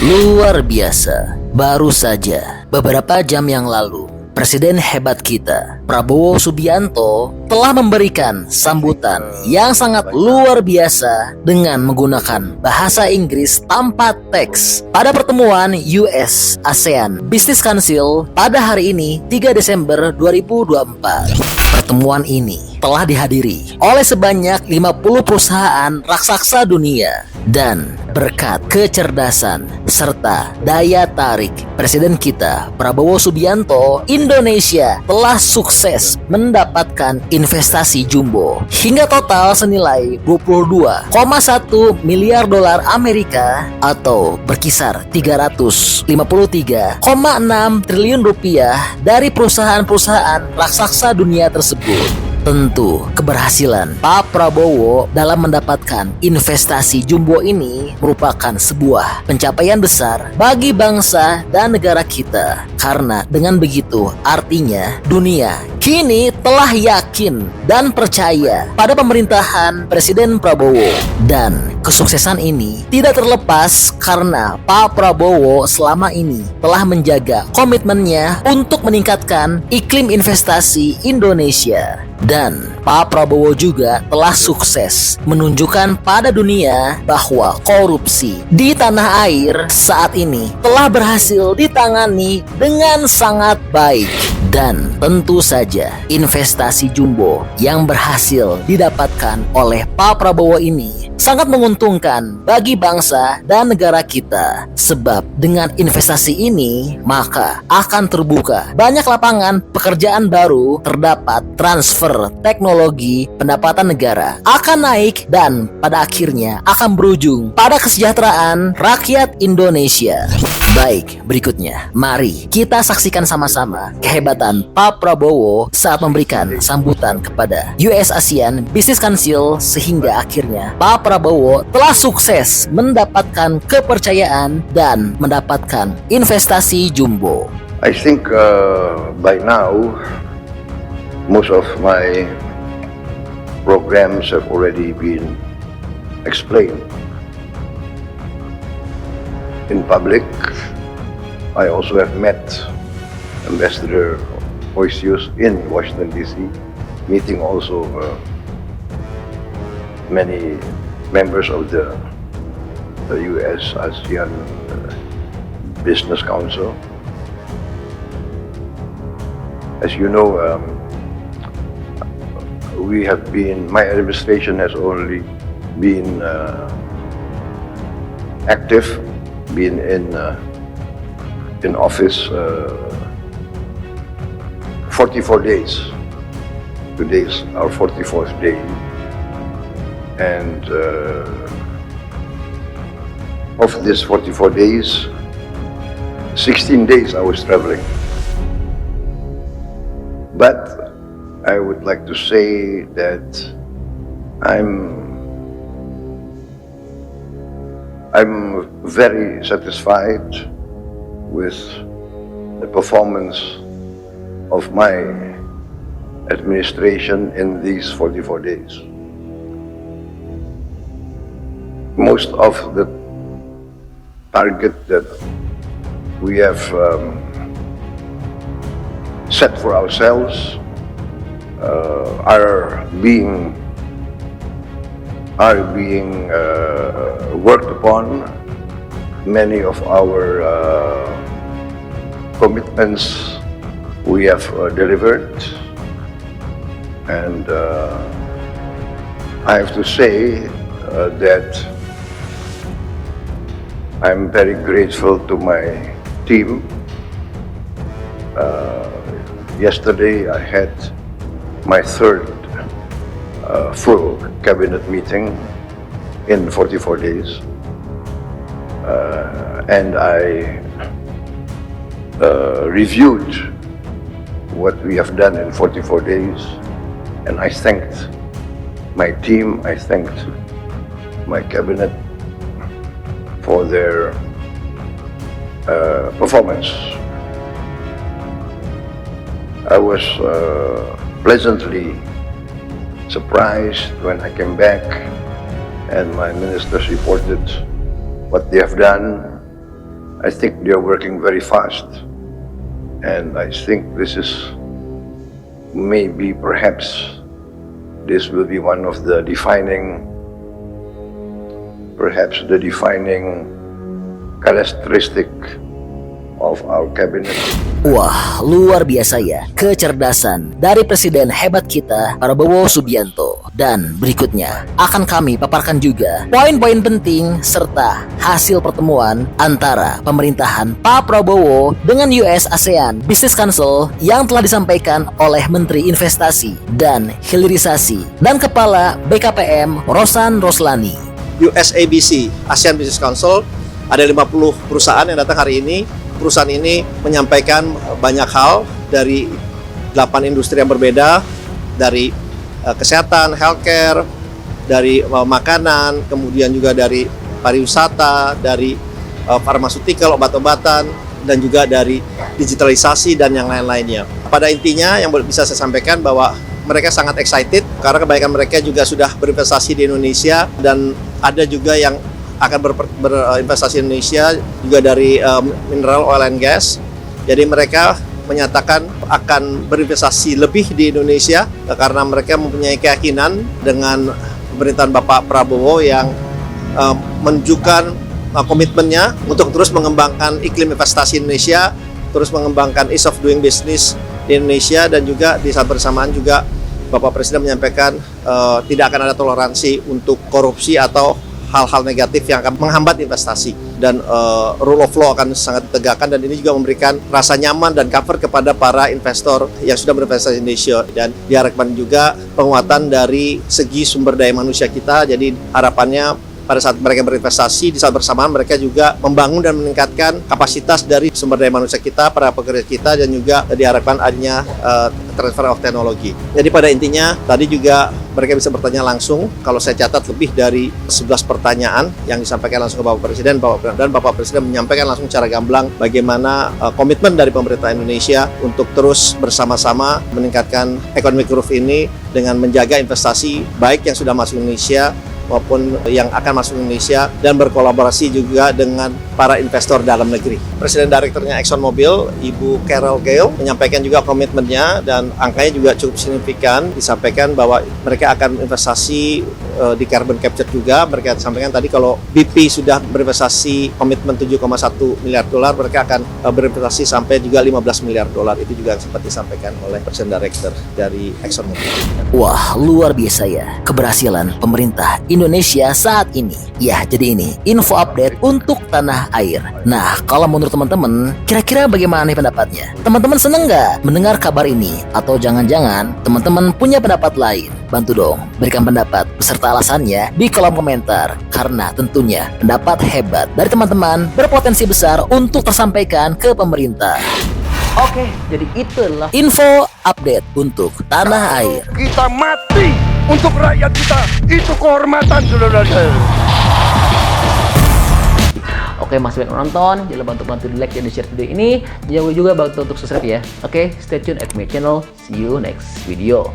Luar biasa. Baru saja beberapa jam yang lalu, Presiden hebat kita, Prabowo Subianto, telah memberikan sambutan yang sangat luar biasa dengan menggunakan bahasa Inggris tanpa teks pada pertemuan US ASEAN Business Council pada hari ini 3 Desember 2024. Pertemuan ini telah dihadiri oleh sebanyak 50 perusahaan raksasa dunia dan berkat kecerdasan serta daya tarik Presiden kita Prabowo Subianto, Indonesia telah sukses mendapatkan investasi jumbo hingga total senilai 22,1 miliar dolar Amerika atau berkisar 353,6 triliun rupiah dari perusahaan-perusahaan raksasa dunia tersebut. Tentu keberhasilan Pak Prabowo dalam mendapatkan investasi jumbo ini merupakan sebuah pencapaian besar bagi bangsa dan negara kita. Karena dengan begitu artinya dunia kini telah yakin dan percaya pada pemerintahan Presiden Prabowo. Dan kesuksesan ini tidak terlepas karena Pak Prabowo selama ini telah menjaga komitmennya untuk meningkatkan iklim investasi Indonesia. Dan Pak Prabowo juga telah sukses menunjukkan pada dunia bahwa korupsi di tanah air saat ini telah berhasil ditangani dengan sangat baik. Dan tentu saja investasi jumbo yang berhasil didapatkan oleh Pak Prabowo ini sangat menguntungkan bagi bangsa dan negara kita. Sebab dengan investasi ini maka akan terbuka banyak lapangan pekerjaan baru, terdapat transfer teknologi, pendapatan negara akan naik dan pada akhirnya akan berujung pada kesejahteraan rakyat Indonesia. Baik, berikutnya mari kita saksikan sama-sama kehebatan Pak Prabowo saat memberikan sambutan kepada US ASEAN Business Council sehingga akhirnya Pak Prabowo telah sukses mendapatkan kepercayaan dan mendapatkan investasi jumbo. I think by now most of my programs have already been explained in public. I also have met Ambassador Hoysius in Washington DC, meeting also many members of the US ASEAN Business Council. As you know, my administration has only been active, been in office 44 days. Today is our 44th day, and of these 44 days, 16 days I was traveling. But I would like to say that I'm very satisfied with the performance of my administration in these 44 days. Most of the target that we have set for ourselves are being worked upon. Many of our commitments we have delivered, and I have to say that I'm very grateful to my team. Yesterday I had my third full cabinet meeting in 44 days, and I reviewed what we have done in 44 days, and I thanked my team, I thanked my cabinet for their performance. I was pleasantly surprised when I came back and my ministers reported what they have done I think they are working very fast. And I think this is maybe perhaps this will be one of the defining characteristic of our cabinet. Wah, luar biasa ya kecerdasan dari Presiden hebat kita Prabowo Subianto. Dan berikutnya akan kami paparkan juga poin-poin penting serta hasil pertemuan antara pemerintahan Pak Prabowo dengan US ASEAN Business Council yang telah disampaikan oleh Menteri Investasi dan Hilirisasi dan Kepala BKPM Rosan Roslani. USABC, ASEAN Business Council, ada 50 perusahaan yang datang hari ini. Perusahaan ini menyampaikan banyak hal dari 8 industri yang berbeda, dari kesehatan, healthcare, dari makanan, kemudian juga dari pariwisata, dari pharmaceutical, obat-obatan, dan juga dari digitalisasi dan yang lain-lainnya. Pada intinya yang bisa saya sampaikan bahwa mereka sangat excited karena kebanyakan mereka juga sudah berinvestasi di Indonesia dan ada juga yang akan berinvestasi di Indonesia juga dari mineral, oil and gas. Jadi mereka menyatakan akan berinvestasi lebih di Indonesia karena mereka mempunyai keyakinan dengan pemerintahan Bapak Prabowo yang menunjukkan komitmennya untuk terus mengembangkan iklim investasi Indonesia, terus mengembangkan ease of doing business di Indonesia, dan juga di saat bersamaan juga Bapak Presiden menyampaikan tidak akan ada toleransi untuk korupsi atau hal-hal negatif yang akan menghambat investasi, dan rule of law akan sangat ditegakkan, dan ini juga memberikan rasa nyaman dan comfort kepada para investor yang sudah berinvestasi di Indonesia, dan diharapkan juga penguatan dari segi sumber daya manusia kita. Jadi harapannya pada saat mereka berinvestasi, di saat bersamaan mereka juga membangun dan meningkatkan kapasitas dari sumber daya manusia kita, para pekerja kita, dan juga diharapkan adanya transfer of teknologi. Jadi pada intinya tadi juga mereka bisa bertanya langsung. Kalau saya catat lebih dari 11 pertanyaan yang disampaikan langsung ke Bapak Presiden, dan Bapak Presiden menyampaikan langsung secara gamblang bagaimana komitmen dari pemerintah Indonesia untuk terus bersama-sama meningkatkan economic growth ini dengan menjaga investasi baik yang sudah masuk Indonesia maupun yang akan masuk Indonesia, dan berkolaborasi juga dengan para investor dalam negeri. Presiden Direkturnya ExxonMobil, Ibu Carol Gale, menyampaikan juga komitmennya, dan angkanya juga cukup signifikan. Disampaikan bahwa mereka akan investasi di carbon capture juga. Mereka sampaikan tadi kalau BP sudah berinvestasi komitmen 7,1 miliar dolar, mereka akan berinvestasi sampai juga 15 miliar dolar. Itu juga sempat disampaikan oleh Presiden Direktur dari ExxonMobil. Wah, luar biasa ya keberhasilan pemerintah Indonesia saat ini. Ya, jadi ini info update untuk tanah air. Nah, kalau menurut teman-teman, kira-kira bagaimana nih pendapatnya? Teman-teman seneng nggak mendengar kabar ini? Atau jangan-jangan teman-teman punya pendapat lain? Bantu dong, berikan pendapat beserta alasannya di kolom komentar. Karena tentunya pendapat hebat dari teman-teman berpotensi besar untuk tersampaikan ke pemerintah. Oke, jadi itulah info update untuk tanah air. Kita mati untuk rakyat kita, itu kehormatan, saudara-saudara. Oke, masih banyak menonton, jangan lupa untuk bantu di like dan di share video ini. Jangan lupa juga bantu untuk subscribe ya. Oke, stay tune at my channel. See you next video.